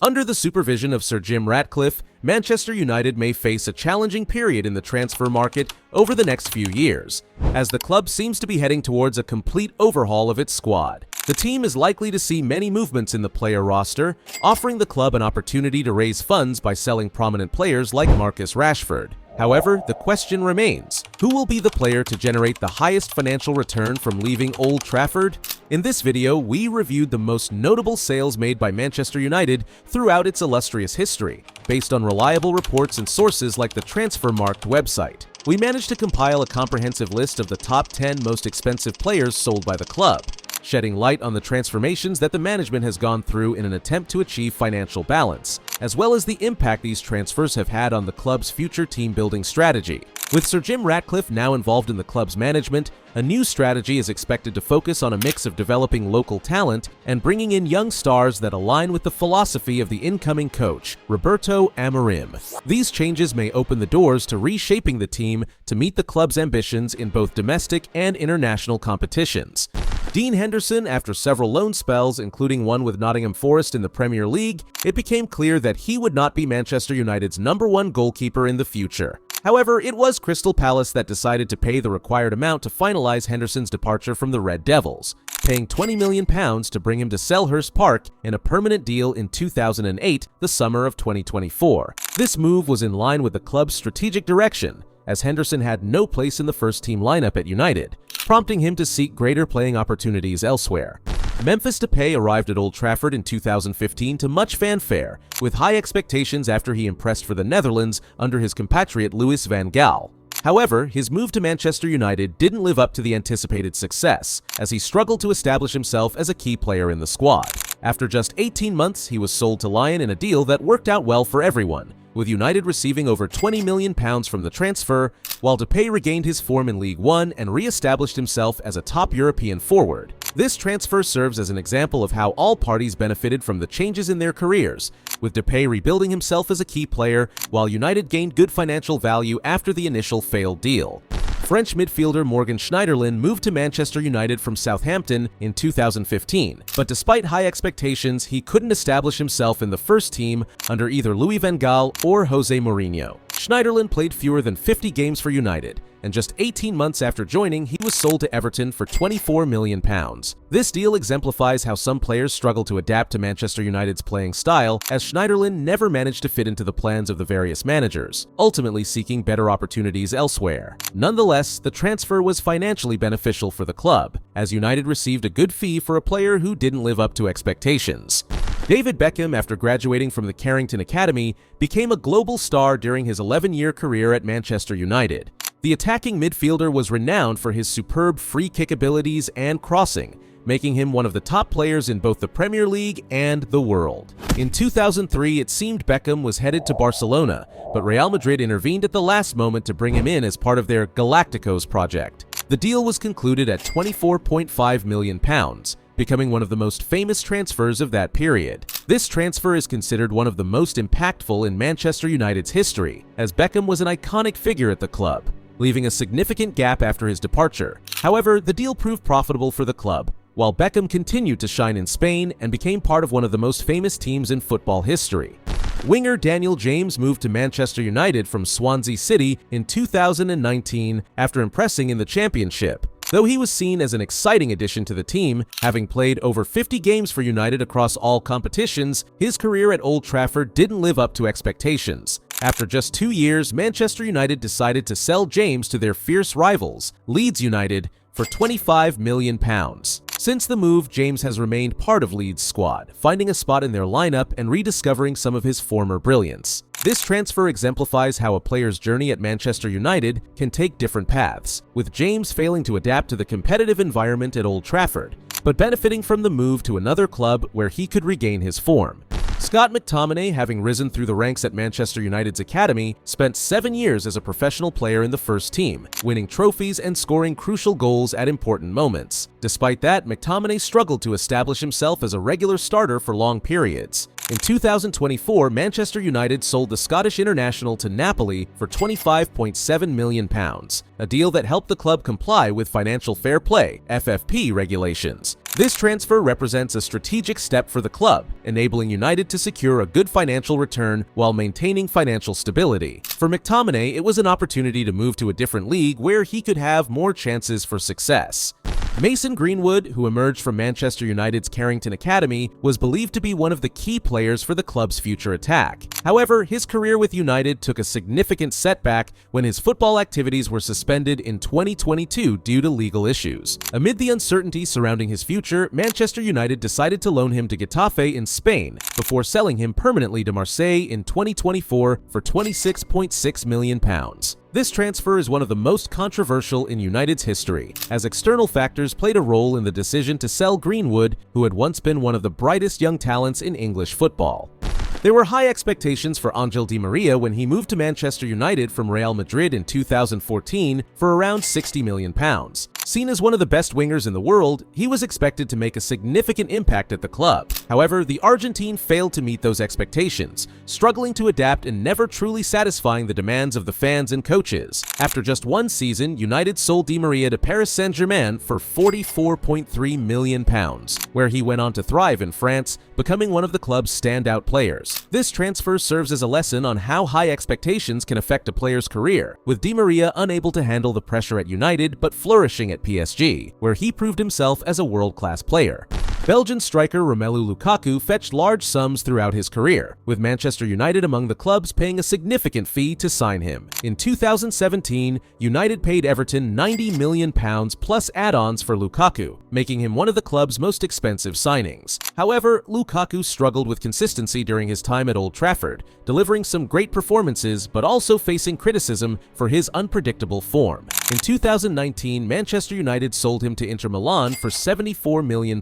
Under the supervision of Sir Jim Ratcliffe, Manchester United may face a challenging period in the transfer market over the next few years, as the club seems to be heading towards a complete overhaul of its squad. The team is likely to see many movements in the player roster, offering the club an opportunity to raise funds by selling prominent players like Marcus Rashford. However, the question remains, who will be the player to generate the highest financial return from leaving Old Trafford? In this video, we reviewed the most notable sales made by Manchester United throughout its illustrious history, based on reliable reports and sources like the Transfermarkt website. We managed to compile a comprehensive list of the top 10 most expensive players sold by the club, shedding light on the transformations that the management has gone through in an attempt to achieve financial balance, as well as the impact these transfers have had on the club's future team-building strategy. With Sir Jim Ratcliffe now involved in the club's management, a new strategy is expected to focus on a mix of developing local talent and bringing in young stars that align with the philosophy of the incoming coach, Roberto Amorim. These changes may open the doors to reshaping the team to meet the club's ambitions in both domestic and international competitions. Dean Henderson, after several loan spells, including one with Nottingham Forest in the Premier League, it became clear that he would not be Manchester United's #1 goalkeeper in the future. However, it was Crystal Palace that decided to pay the required amount to finalize Henderson's departure from the Red Devils, paying £20 million to bring him to Selhurst Park in a permanent deal in 2008, the summer of 2024. This move was in line with the club's strategic direction, as Henderson had no place in the first-team lineup at United, prompting him to seek greater playing opportunities elsewhere. Memphis Depay arrived at Old Trafford in 2015 to much fanfare, with high expectations after he impressed for the Netherlands under his compatriot Louis van Gaal. However, his move to Manchester United didn't live up to the anticipated success, as he struggled to establish himself as a key player in the squad. After just 18 months, he was sold to Lyon in a deal that worked out well for everyone, with United receiving over £20 million from the transfer, while Depay regained his form in League One and re-established himself as a top European forward. This transfer serves as an example of how all parties benefited from the changes in their careers, with Depay rebuilding himself as a key player, while United gained good financial value after the initial failed deal. French midfielder Morgan Schneiderlin moved to Manchester United from Southampton in 2015, but despite high expectations, he couldn't establish himself in the first team under either Louis van Gaal or Jose Mourinho. Schneiderlin played fewer than 50 games for United, and just 18 months after joining, he was sold to Everton for £24 million. This deal exemplifies how some players struggle to adapt to Manchester United's playing style, as Schneiderlin never managed to fit into the plans of the various managers, ultimately seeking better opportunities elsewhere. Nonetheless, the transfer was financially beneficial for the club, as United received a good fee for a player who didn't live up to expectations. David Beckham, after graduating from the Carrington Academy, became a global star during his 11-year career at Manchester United. The attacking midfielder was renowned for his superb free-kick abilities and crossing, making him one of the top players in both the Premier League and the world. In 2003, it seemed Beckham was headed to Barcelona, but Real Madrid intervened at the last moment to bring him in as part of their Galacticos project. The deal was concluded at £24.5 million, becoming one of the most famous transfers of that period. This transfer is considered one of the most impactful in Manchester United's history, as Beckham was an iconic figure at the club, leaving a significant gap after his departure. However, the deal proved profitable for the club, while Beckham continued to shine in Spain and became part of one of the most famous teams in football history. Winger Daniel James moved to Manchester United from Swansea City in 2019 after impressing in the Championship. Though he was seen as an exciting addition to the team, having played over 50 games for United across all competitions, his career at Old Trafford didn't live up to expectations. After just 2 years, Manchester United decided to sell James to their fierce rivals, Leeds United, for £25 million. Since the move, James has remained part of Leeds' squad, finding a spot in their lineup and rediscovering some of his former brilliance. This transfer exemplifies how a player's journey at Manchester United can take different paths, with James failing to adapt to the competitive environment at Old Trafford, but benefiting from the move to another club where he could regain his form. Scott McTominay, having risen through the ranks at Manchester United's academy, spent 7 years as a professional player in the first team, winning trophies and scoring crucial goals at important moments. Despite that, McTominay struggled to establish himself as a regular starter for long periods. In 2024, Manchester United sold the Scottish international to Napoli for £25.7 million, a deal that helped the club comply with Financial Fair Play (FFP) regulations. This transfer represents a strategic step for the club, enabling United to secure a good financial return while maintaining financial stability. For McTominay, it was an opportunity to move to a different league where he could have more chances for success. Mason Greenwood, who emerged from Manchester United's Carrington Academy, was believed to be one of the key players for the club's future attack. However, his career with United took a significant setback when his football activities were suspended in 2022 due to legal issues. Amid the uncertainty surrounding his future, Manchester United decided to loan him to Getafe in Spain before selling him permanently to Marseille in 2024 for £26.6 million. This transfer is one of the most controversial in United's history, as external factors played a role in the decision to sell Greenwood, who had once been one of the brightest young talents in English football. There were high expectations for Angel Di Maria when he moved to Manchester United from Real Madrid in 2014 for around £60 million. Seen as one of the best wingers in the world, he was expected to make a significant impact at the club. However, the Argentine failed to meet those expectations, struggling to adapt and never truly satisfying the demands of the fans and coaches. After just one season, United sold Di Maria to Paris Saint-Germain for £44.3 million, where he went on to thrive in France, becoming one of the club's standout players. This transfer serves as a lesson on how high expectations can affect a player's career, with Di Maria unable to handle the pressure at United but flourishing at PSG, where he proved himself as a world-class player. Belgian striker Romelu Lukaku fetched large sums throughout his career, with Manchester United among the clubs paying a significant fee to sign him. In 2017, United paid Everton £90 million plus add-ons for Lukaku, making him one of the club's most expensive signings. However, Lukaku struggled with consistency during his time at Old Trafford, delivering some great performances but also facing criticism for his unpredictable form. In 2019, Manchester United sold him to Inter Milan for £74 million,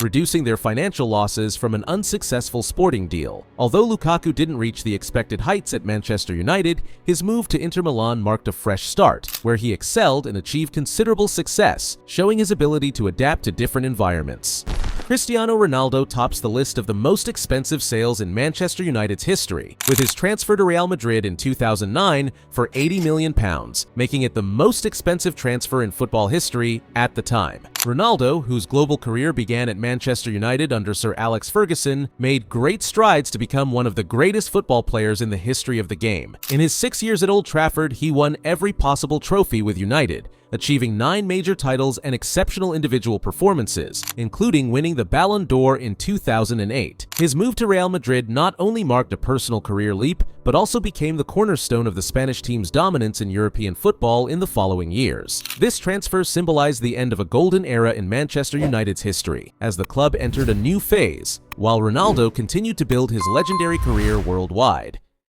reducing their financial losses from an unsuccessful sporting deal. Although Lukaku didn't reach the expected heights at Manchester United, his move to Inter Milan marked a fresh start, where he excelled and achieved considerable success, showing his ability to adapt to different environments. Cristiano Ronaldo tops the list of the most expensive sales in Manchester United's history, with his transfer to Real Madrid in 2009 for £80 million, making it the most expensive transfer in football history at the time. Ronaldo, whose global career began at Manchester United under Sir Alex Ferguson, made great strides to become one of the greatest football players in the history of the game. In his 6 years at Old Trafford, he won every possible trophy with United, achieving 9 major titles and exceptional individual performances, including winning the Ballon d'Or in 2008. His move to Real Madrid not only marked a personal career leap, but also became the cornerstone of the Spanish team's dominance in European football in the following years. This transfer symbolized the end of a golden era in Manchester United's history, as the club entered a new phase, while Ronaldo continued to build his legendary career worldwide.